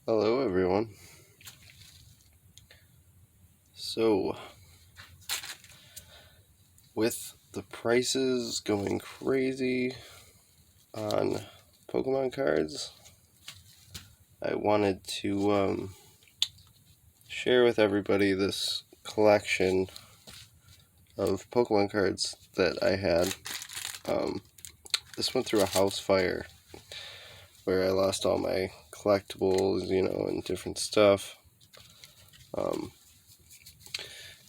Hello everyone. So, with the prices going crazy on Pokemon cards, I wanted to share with everybody this collection of Pokemon cards that I had. This went through a house fire where I lost all my collectibles, and different stuff.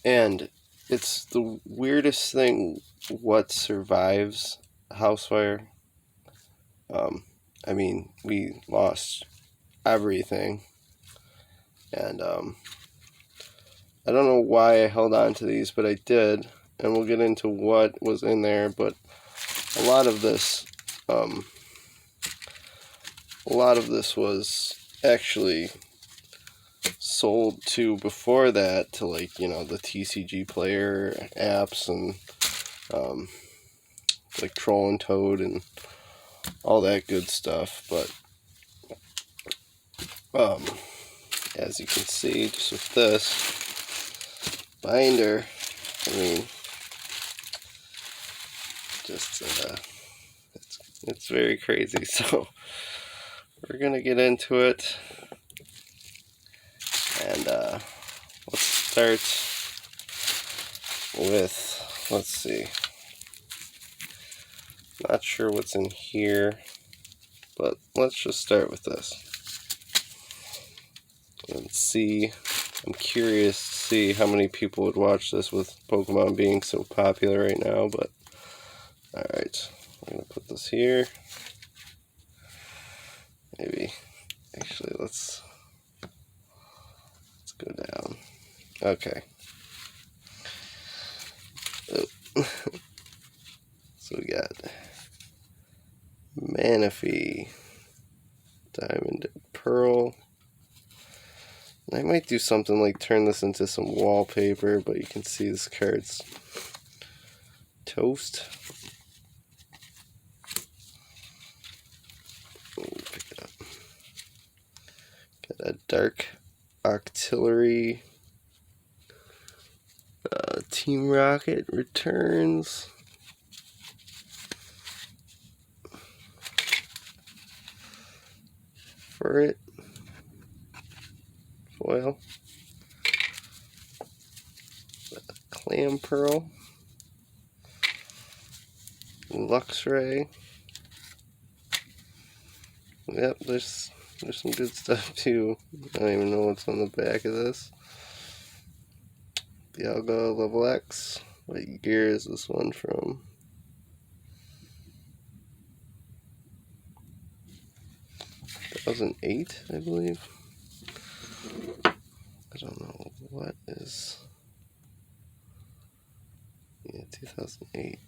And it's the weirdest thing what survives a house fire. We lost everything, and I don't know why I held on to these, but I did, and we'll get into what was in there. But a lot of this, was actually sold to before that to the TCG player apps and like Troll and Toad and all that good stuff. But as you can see, just with this binder, it's very crazy. So we're gonna get into it, and let's start with, let's see, not sure what's in here, but let's just start with this and see. I'm curious to see how many people would watch this with Pokemon being so popular right now. But alright, I'm gonna put this here. Maybe, actually, let's go down. Okay. Oh. So we got Manaphy, Diamond and Pearl. I might do something like turn this into some wallpaper, but you can see this card's toast. Pick it up. Got a Dark Octillery. Team Rocket returns. For it. Foil. Clam Pearl. Luxray. Yep, there's some good stuff too. I don't even know what's on the back of this. Dialga Level X. What year is this one from? 2008, I believe. I don't know what is. Yeah, 2008.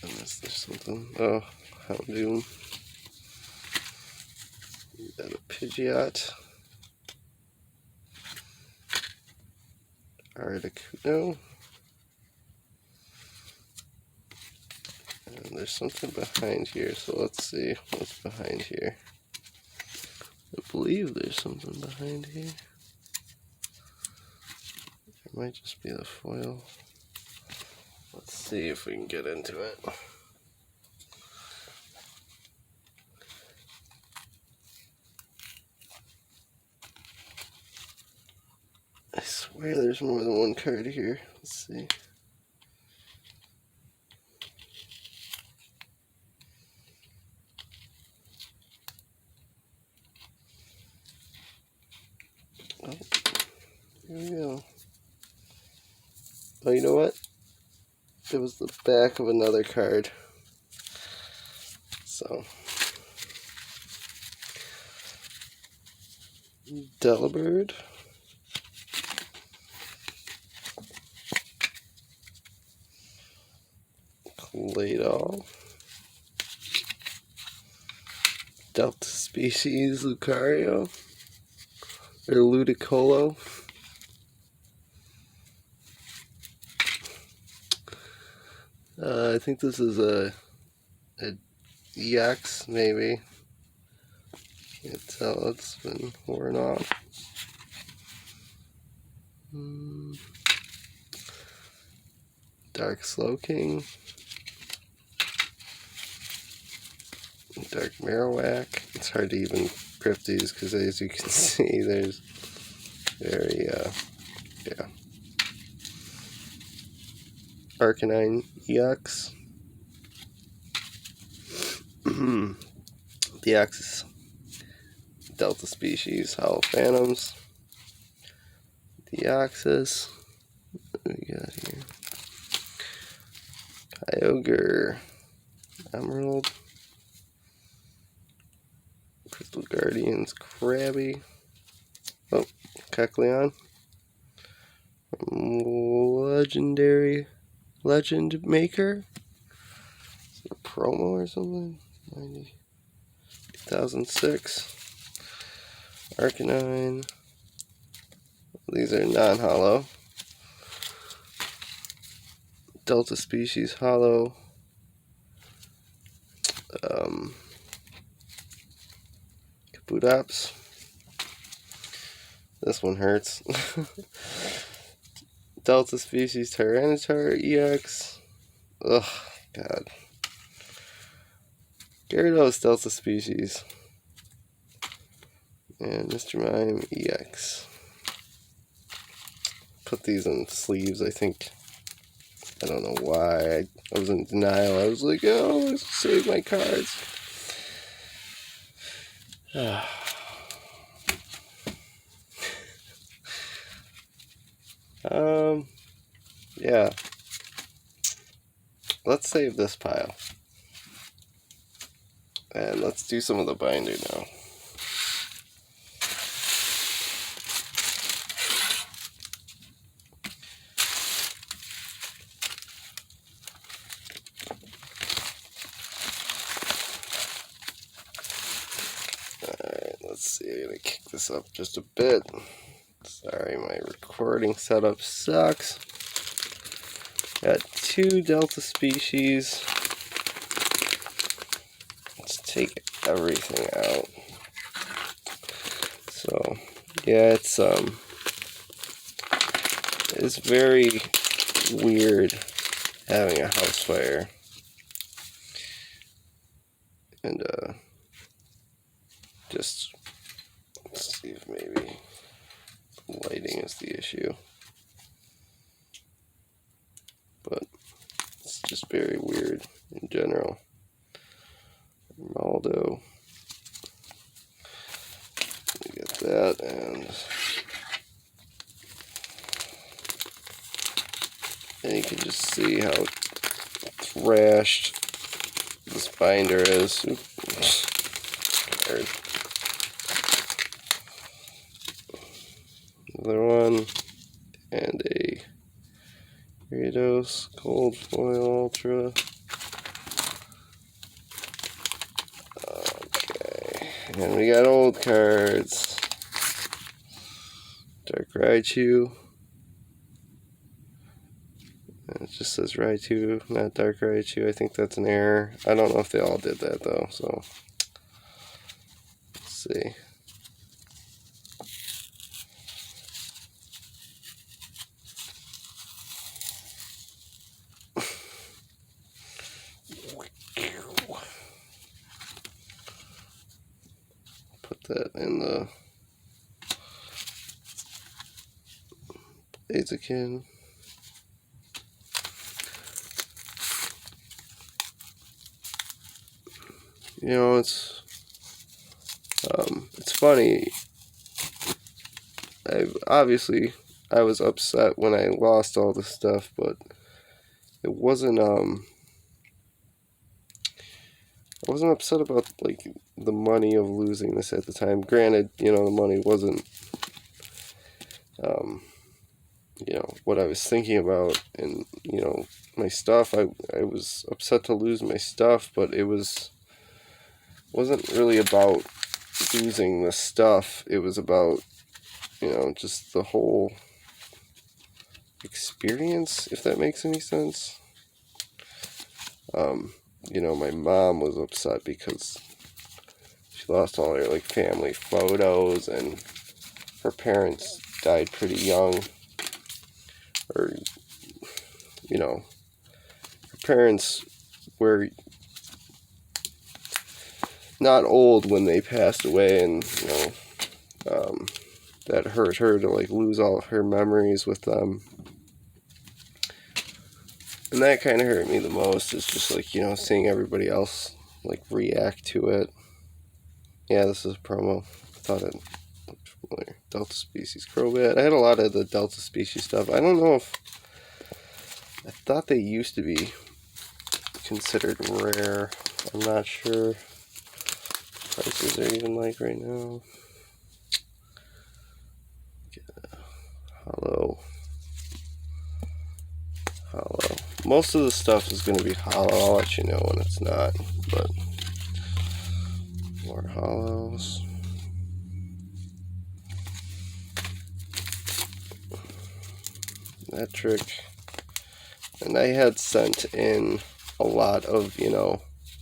Unless there's something. Oh, Houndoom. Got a Pidgeot. Articuno. And there's something behind here, so let's see what's behind here. I believe there's something behind here. It might just be the foil. Let's see if we can get into it. I swear there's more than one card here. Let's see. Oh, here we go. Oh, you know what? It was the back of another card. So, Delibird. Claydol. Delta Species Lucario. Or Ludicolo. I think this is a EX, maybe. Can't tell, it's been worn off. Dark Slow King. Dark Marowak. It's hard to even grip these because, as you can see, there's very, yeah. Arcanine EX. The Axis Delta Species Hollow Phantoms. Deoxys. What do we got here? Kyogre. Emerald. Crystal Guardians Krabby. Oh, Kecleon. Legendary Legend Maker. Is it a promo or something? 2006. Arcanine. These are non-hollow. Delta Species Hollow. Kabutops. This one hurts. Delta Species Tyranitar EX. Ugh, God. Gyarados Delta Species. And Mr. Mime EX. Put these in sleeves, I think. I don't know why. I was in denial. I was like, oh, let's save my cards. Yeah. Let's save this pile. And let's do some of the binder now. Alright, let's see. I'm going to kick this up just a bit. Sorry, my recording setup sucks. Got 2 Delta Species. Let's take everything out. So, yeah, it's very weird having a house fire. And just let's see if maybe lighting is the issue. But it's just very weird in general. Maldo. We get that, and you can just see how thrashed this binder is. Another one, and a Gyarados Gold Foil Ultra. Okay, and we got old cards. Dark Raichu. And it just says Raichu, not Dark Raichu. I think that's an error. I don't know if they all did that though, so let's see. Put that in the Blaziken. You know, it's funny. I was upset when I lost all this stuff, but it wasn't I wasn't upset about like the money of losing this at the time. Granted, you know, the money wasn't you know, what I was thinking about, and you know, my stuff. I was upset to lose my stuff, but it wasn't really about losing the stuff. It was about, you know, just the whole experience, if that makes any sense. You know, my mom was upset because she lost all her like family photos, and her parents died pretty young, or her parents were not old when they passed away, and that hurt her to like lose all of her memories with them. And that kind of hurt me the most, is just like, seeing everybody else like react to it. Yeah, this is a promo. I thought it looked familiar. Delta species Crobat. I had a lot of the Delta species stuff. I don't know if, I thought they used to be considered rare. I'm not sure prices are even like right now. Hollow. Most of the stuff is going to be hollow. I'll let you know when it's not, but more hollows. Metric. And I had sent in a lot of,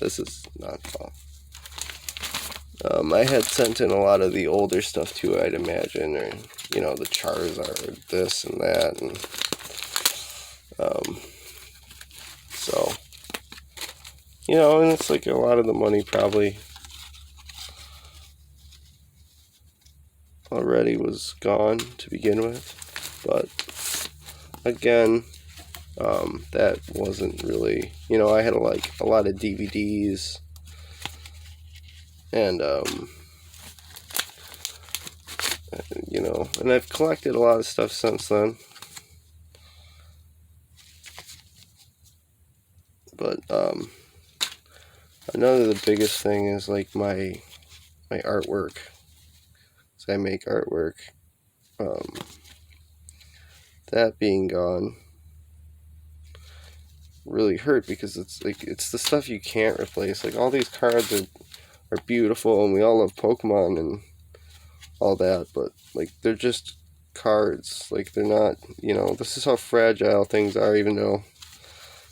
this is not fall. I had sent in a lot of the older stuff too, I'd imagine, or, the Charizard, this and that, and, so, and it's like a lot of the money probably already was gone to begin with, but again, that wasn't really, I had like a lot of DVDs, and and I've collected a lot of stuff since then, but another the biggest thing is like my artwork. So I make artwork. That being gone really hurt, because it's like, it's the stuff you can't replace. Like, all these cards are beautiful, and we all love Pokemon and all that, but like, they're just cards. Like, they're not, this is how fragile things are, even though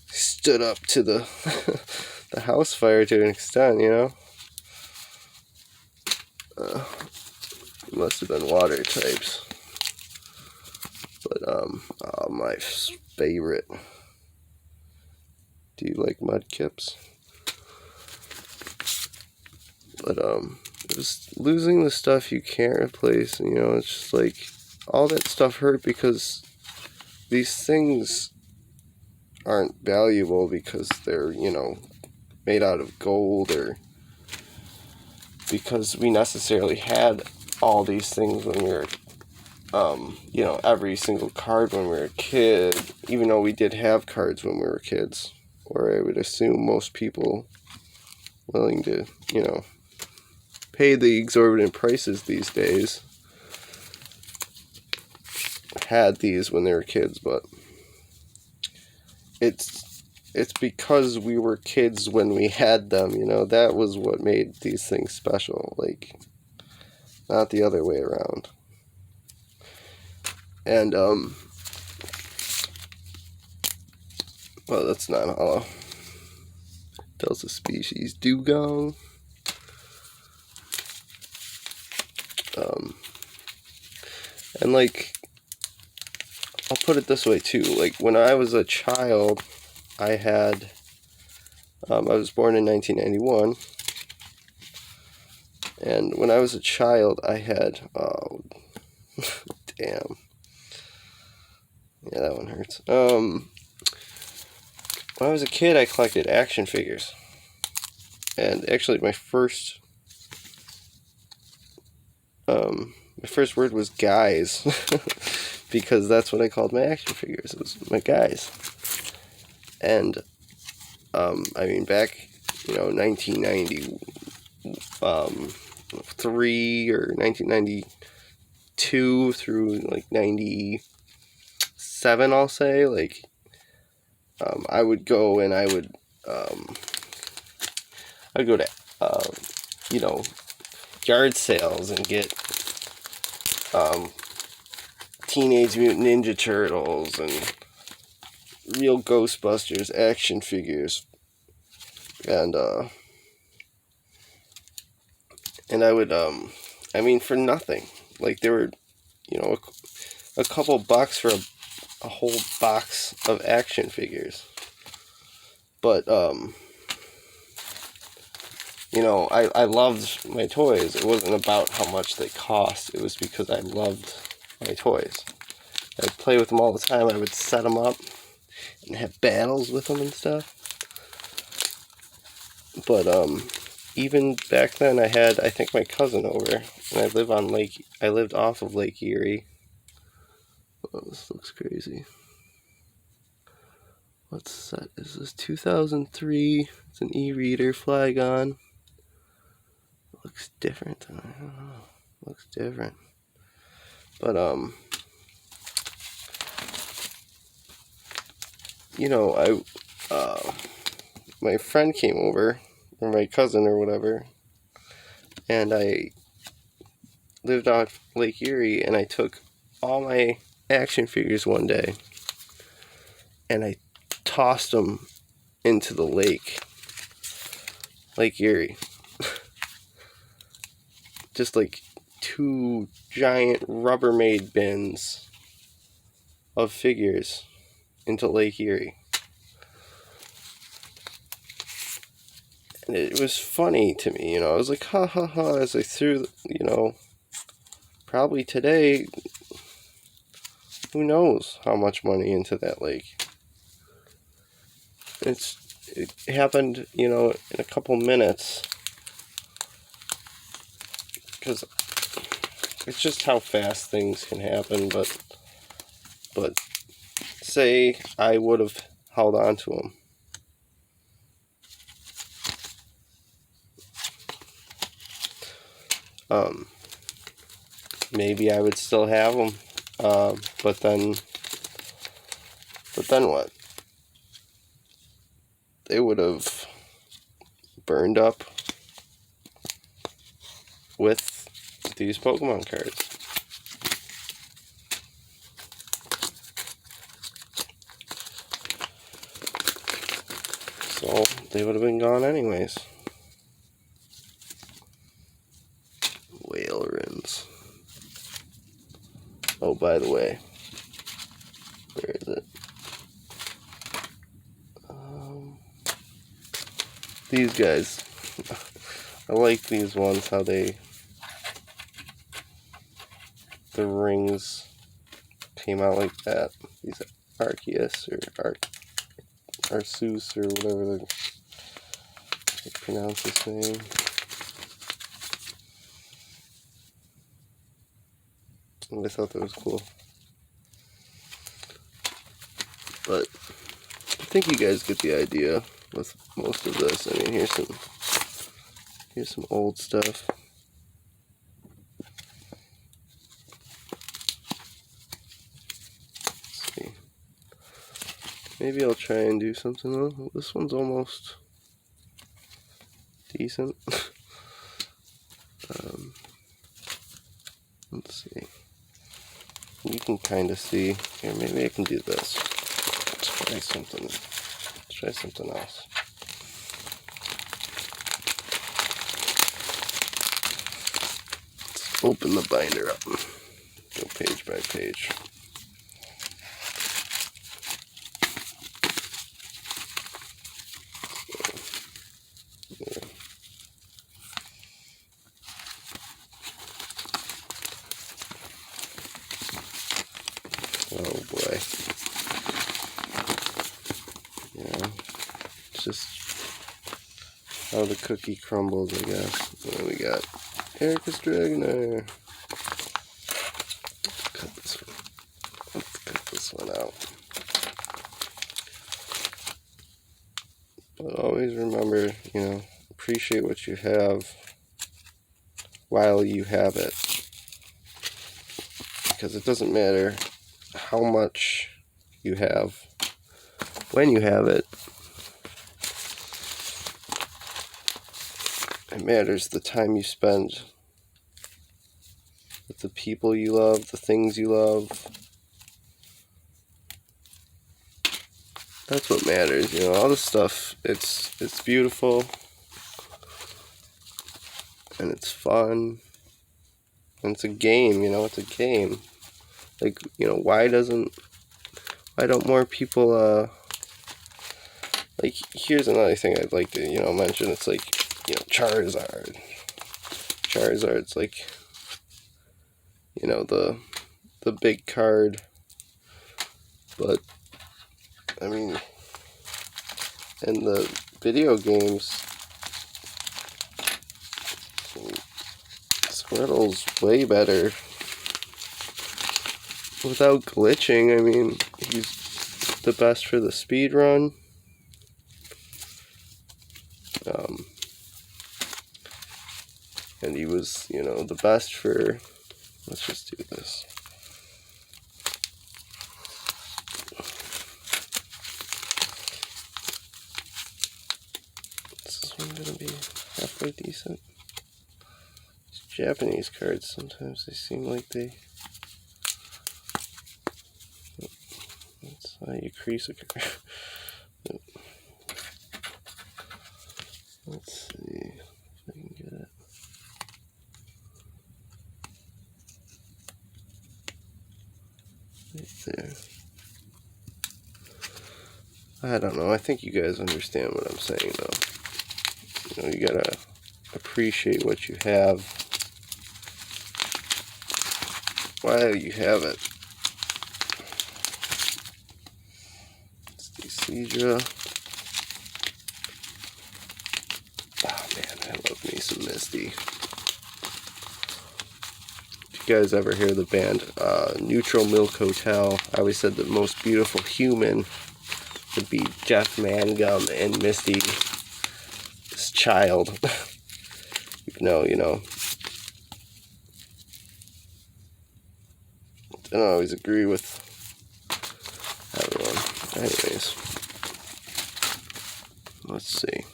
they stood up to the the house fire to an extent, must have been water types. But my favorite. Do you like Mudkips? But it was losing the stuff you can't replace, and it's just like, all that stuff hurt, because these things aren't valuable because they're, made out of gold, or because we necessarily had all these things when we were, every single card when we were a kid, even though we did have cards when we were kids, or I would assume most people willing to, pay the exorbitant prices these days had these when they were kids. But it's because we were kids when we had them, that was what made these things special, like, not the other way around. And well, that's not hollow. Delta species Dugong. And like, I'll put it this way too, like, when I was a child, I was born in 1991, and when I was a child, I had, oh, damn, yeah, that one hurts. When I was a kid, I collected action figures, and actually my first word was guys, because that's what I called my action figures. It was my guys. And back 1993 or 1992 through like 97, I'll say, like, I would go and I'd go to yard sales and get Teenage Mutant Ninja Turtles and real Ghostbusters action figures, and And I would, I mean, for nothing. Like, they were, you know, a couple bucks for a whole box of action figures. But, you know, I loved my toys. It wasn't about how much they cost. It was because I loved my toys. I'd play with them all the time. I would set them up and have battles with them and stuff. But, even back then I had, I think, my cousin over. And I lived off of Lake Erie. Oh, this looks crazy. What set is this? 2003. It's an e-reader, Flygon. Looks different. I don't know. Looks different. But, you know, my friend came over, or my cousin or whatever, and I lived off Lake Erie, and I took all my action figures one day, and I tossed them into the Lake Erie. Just like 2 giant Rubbermaid bins of figures into Lake Erie. And it was funny to me, you know. I was like, ha ha ha, as I threw, you know, probably today, who knows how much money into that lake. It happened, you know, in a couple minutes. Because it's just how fast things can happen, but say I would have held on to them. Maybe I would still have them, but then what? They would have burned up with these Pokemon cards. So they would have been gone anyways. Whalerims. Oh, by the way, where is it? These guys. I like these ones, how the rings came out like that. These Arceus or Arceus or whatever they pronounce his name. And I thought that was cool. But I think you guys get the idea with most of this. I mean, here's some old stuff. Let's see. Maybe I'll try and do something else. This one's almost decent. Let's see. You can kind of see. Here, maybe I can do this. Try something else. Let's open the binder up. Go page by page. Oh boy. Yeah. It's just how the cookie crumbles, I guess. And then we got Erica's Dragonair. Let's cut this one out. But always remember, you know, appreciate what you have while you have it. Because it doesn't matter how much you have when you have it. It matters the time you spend with the people you love, the things you love. That's what matters, you know. All this stuff, it's beautiful. and it's fun, and it's a game, you know, it's a game. Like, you know, why don't more people, like, here's another thing I'd like to, you know, mention. It's like, you know, Charizard's like, you know, the big card, but, I mean, in the video games, Squirtle's way better. Without glitching, I mean, he's the best for the speed run. And he was, you know, the best for, let's just do this. Is this one gonna be halfway decent? These Japanese cards, sometimes they seem like they, that's how you crease a card. Let's see if I can get it. Right there. I don't know. I think you guys understand what I'm saying, though. You know, you gotta appreciate what you have while you have it. It's the Seadra. Oh man, I love me some Misty. If you guys ever hear the band Neutral Milk Hotel, I always said the most beautiful human would be Jeff Mangum and Misty, this child. Even though, you know, I don't always agree with everyone. Anyways, let's see.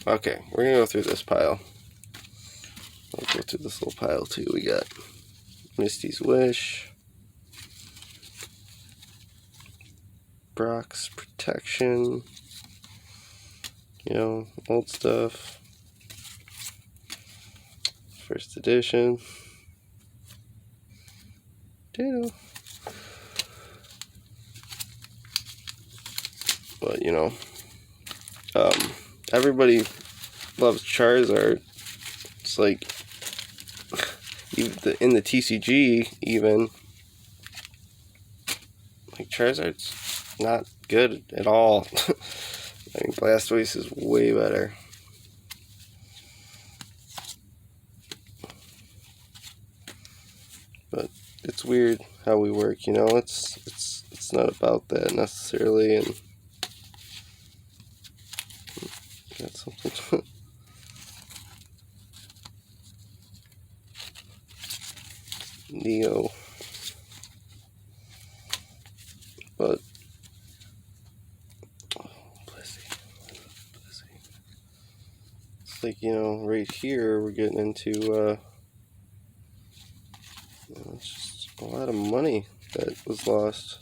Okay, we're gonna go through this pile. I'll go through this little pile too. We got Misty's Wish, Brock's Protection, you know, old stuff, first edition, Ditto. But, you know, everybody loves Charizard. It's like, in the TCG, even, like, Charizard's not good at all. I mean, Blastoise is way better. But it's weird how we work, you know. It's not about that necessarily. And got something. Neo. But it's like, you know, right here we're getting into you know, it's just a lot of money that was lost.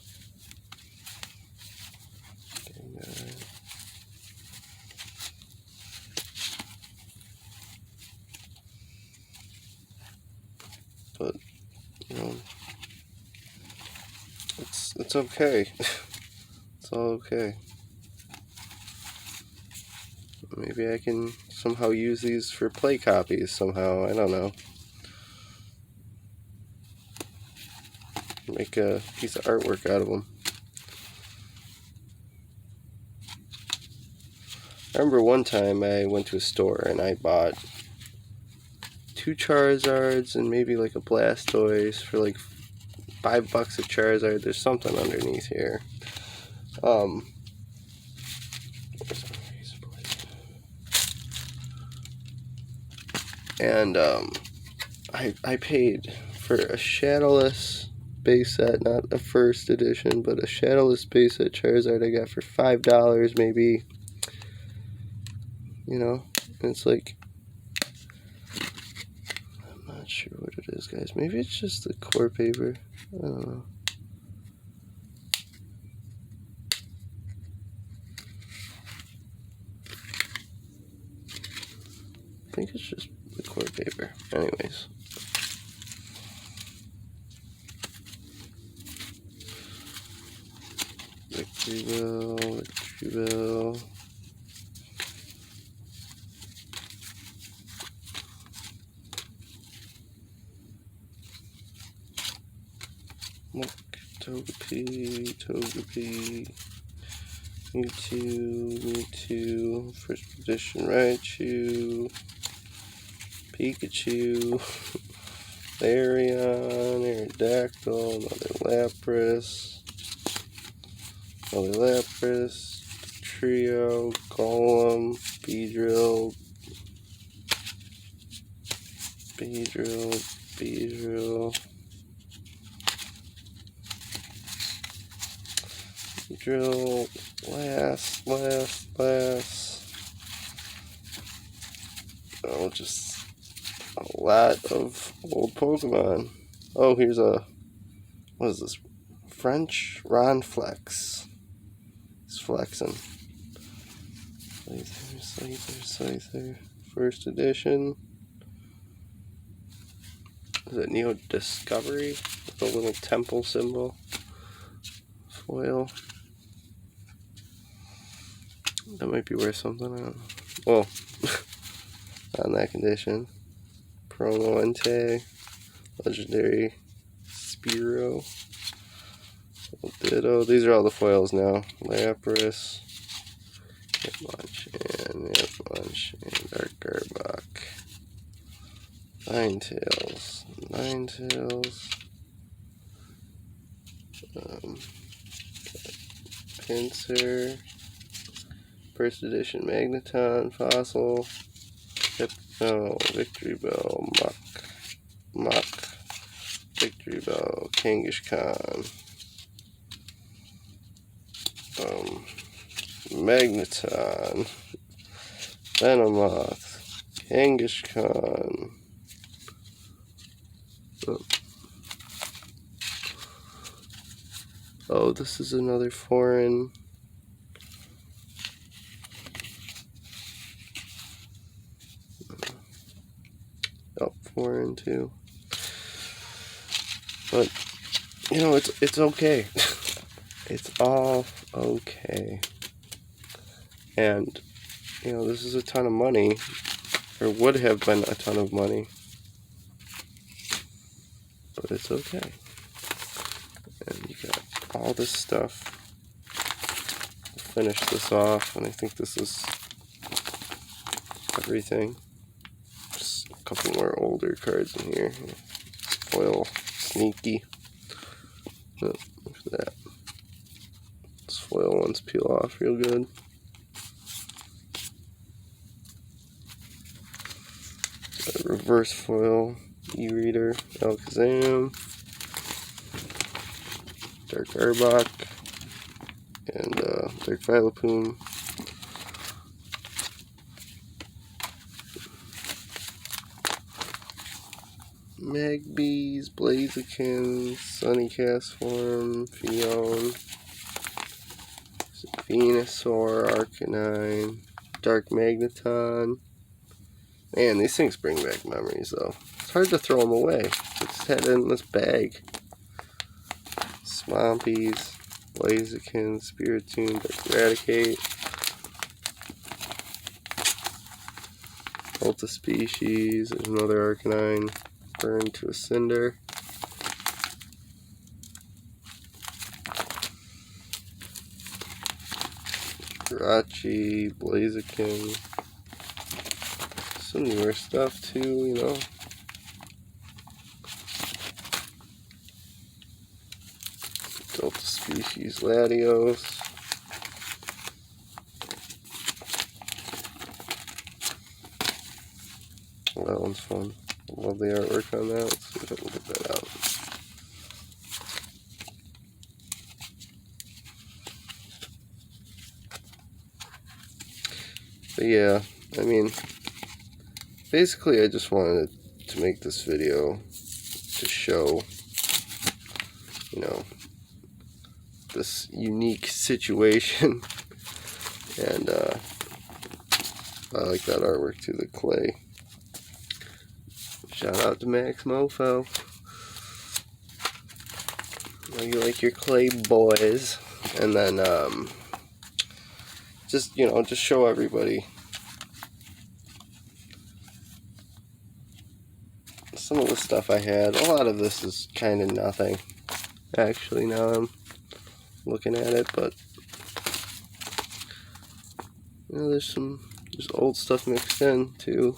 But, you know, it's okay. It's all okay. Maybe I can somehow use these for play copies somehow. I don't know. Make a piece of artwork out of them. I remember one time I went to a store and I bought 2 Charizards and maybe like a Blastoise for like $5 a Charizard. There's something underneath here. And I paid for a Shadowless base set, not a first edition, but a Shadowless base set Charizard I got for $5 maybe. You know, and it's like, I'm not sure what it is, guys. Maybe it's just the core paper. I don't know. think it's just liquid paper. Anyways. Victory bell, victory bell. Look, Togepi, Togepi. Mewtwo, first edition Raichu, Pikachu, Larion, Aerodactyl, another Lapras, Trio, Golem, Beedrill, last. Oh, just a lot of old Pokemon. Oh, here's a, what is this? French Ronflex. He's flexing. Scyther. First edition. Is it Neo Discovery? With a little temple symbol. Foil. That might be worth something. I don't know. Well, not in that condition. Promo Entei. Legendary Spearow. Ditto. These are all the foils now. Lapras. Hitmonchan, Dark Arbok. Ninetales. Pinsir. First edition Magneton, Fossil. Hypno, Victory Bell, Mach. Victory Bell, Kangaskhan. Magneton, Venomoth, Kangaskhan. Oh, this is another foreign. Oh, foreign too. But you know, it's okay. It's all okay. And you know, this is a ton of money, or would have been a ton of money, but it's okay. And you got all this stuff. I'll finish this off, and I think this is everything. Just a couple more older cards in here. Foil Sneaky. Oh, look at that. Those foil ones peel off real good. A reverse foil e-reader Alakazam, Dark Arbok, and Dark Vileplume. Magbees, Blaziken, Sunny Castform, Fion, Venusaur, Arcanine, Dark Magneton. Man, these things bring back memories though. It's hard to throw them away. I just had it in this bag. Swampies, Blaziken, Spiritomb, Dark Eradicate, Ultra Species, there's another Arcanine, Burn to a Cinder. Jirachi, Blaziken. Some newer stuff too, you know. Delta Species Latios. Oh, that one's fun. I love the artwork on that. Let's see if I can get that out. But yeah, I mean, basically I just wanted to make this video to show, you know, this unique situation. And I like that artwork too, the clay Shout out to Max Mofo. You like your clay boys. And then just show everybody some of the stuff I had. A lot of this is kind of nothing, actually, now I'm looking at it, but there's old stuff mixed in too.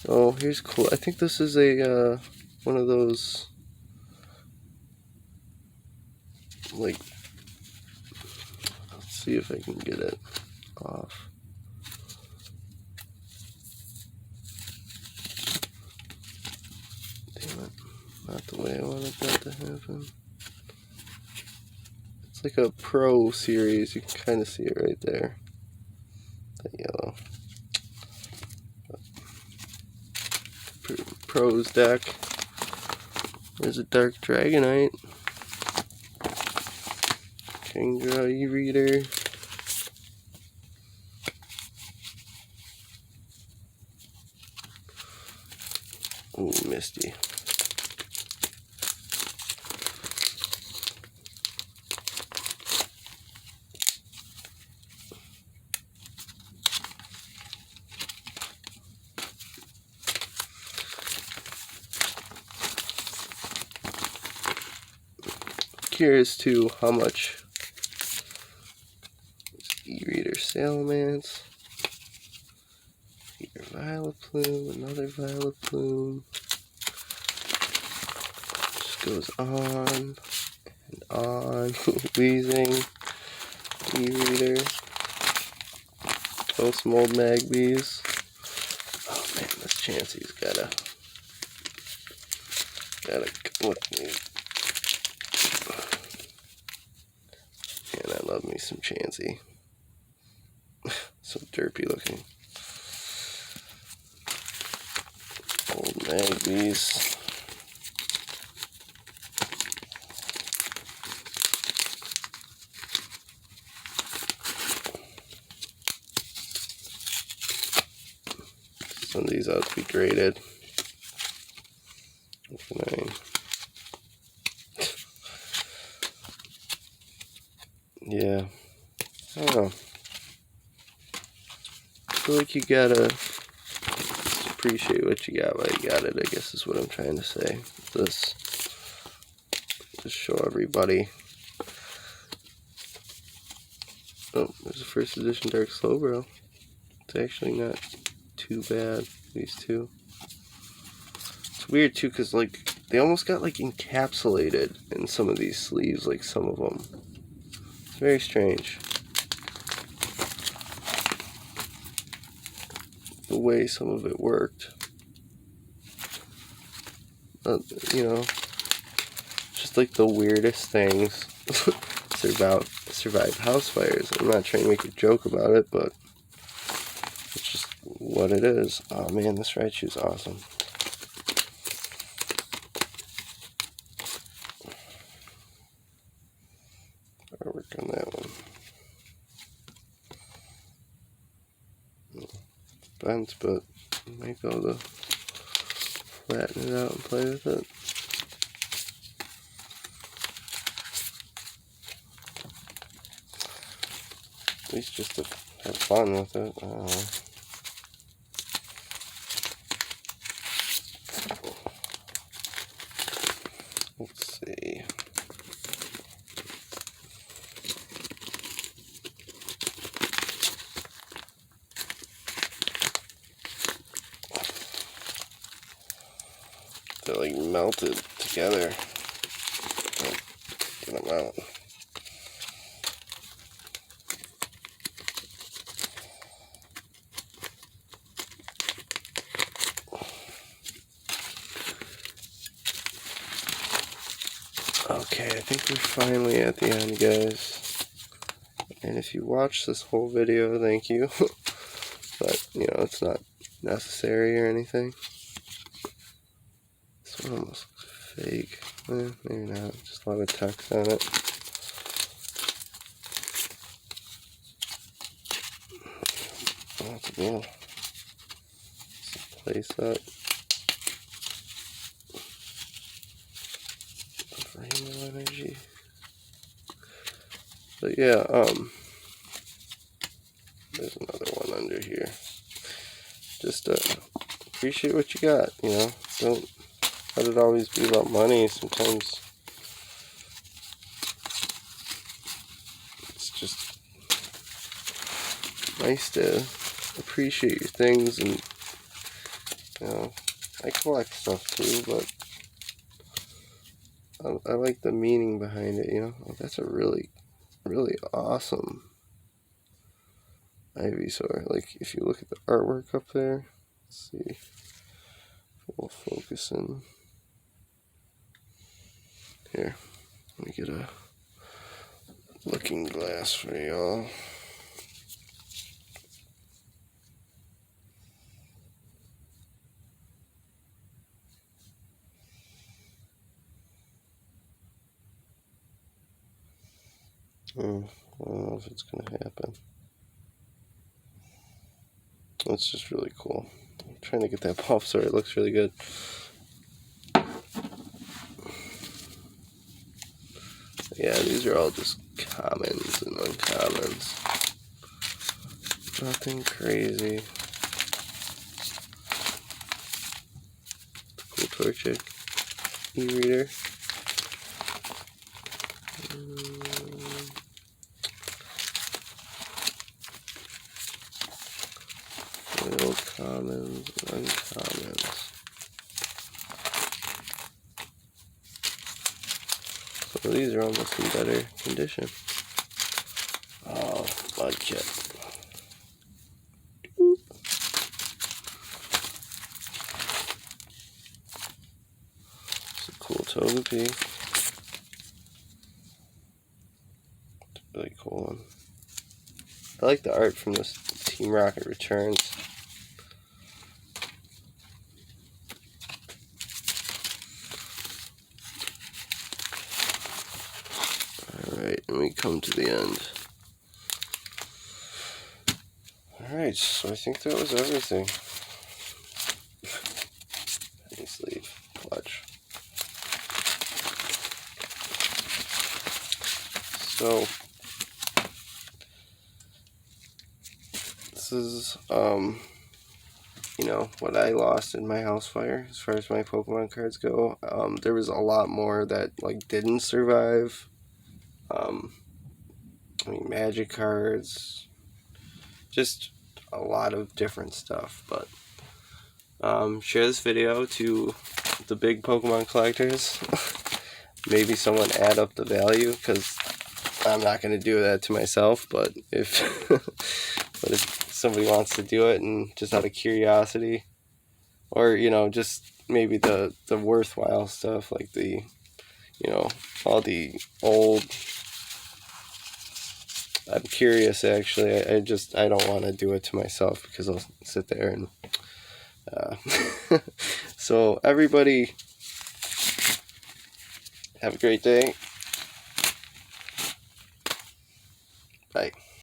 Oh, here's cool. I think this is a one of those, like, let's see if I can get it off. Damn it, not the way I wanted that to happen. It's like a Pro series, you can kind of see it right there, that yellow. Pro's deck. There's a Dark Dragonite, Kingdra e-reader, ooh, Misty. Curious too how much e-reader Salamence, here Violet Plume, another Violet Plume, just goes on and on. Wheezing, e-reader, oh, some old Magbies. Oh man, this Chansey's gotta go with me. Man, I love me some Chansey. So derpy looking. Old Magbies. Some of these ought to be graded. Yeah, I don't know. I feel like you gotta just appreciate what you got while you got it, I guess is what I'm trying to say. This, just show everybody. Oh, there's a first edition Dark Slowbro. It's actually not too bad, these two. It's weird too, because like they almost got like encapsulated in some of these sleeves, like some of them. It's very strange. The way some of it worked. Just like the weirdest things survive house fires. I'm not trying to make a joke about it, but it's just what it is. Oh man, this Raichu's awesome. I'll work on that one. Bent, but I might be able to flatten it out and play with it. At least just to have fun with it. I don't know. Let's see. They're like melted together. Get them out. Okay, I think we're finally at the end, guys. And if you watched this whole video, thank you. But, it's not necessary or anything. This one almost looks fake. Maybe not. Just a lot of text on it. Oh, that's cool. Play set. But yeah, there's another one under here. Just appreciate what you got, you know. Don't let it always be about money. Sometimes it's just nice to appreciate your things, and you know, I collect stuff too, but I like the meaning behind it, you know. Oh, that's a really, really awesome Ivysaur. Like, if you look at the artwork up there, let's see if we'll focus in. Here, let me get a looking glass for y'all. I don't know if it's gonna happen. That's just really cool. I'm trying to get that Pulp, so it looks really good. Yeah, these are all just commons and uncommons. Nothing crazy. Cool Torchic e-reader. Real commons and uncommons. Some of these are almost in better condition. Oh, Mudkip. It's a cool Togepi. It's a really cool one. I like the art from this Team Rocket Returns. Alright, and we come to the end. Alright, so I think that was everything. Nice leaf. Watch. So, this is, you know, what I lost in my house fire as far as my Pokemon cards go. There was a lot more that, like, didn't survive. I mean, magic cards, just a lot of different stuff, but share this video to the big Pokemon collectors. Maybe someone add up the value, because I'm not going to do that to myself, but if but if somebody wants to do it, and just out of curiosity, or you know, just maybe the worthwhile stuff, like the, you know, all the old, I'm curious actually. I don't want to do it to myself, because I'll sit there and so everybody have a great day. Bye.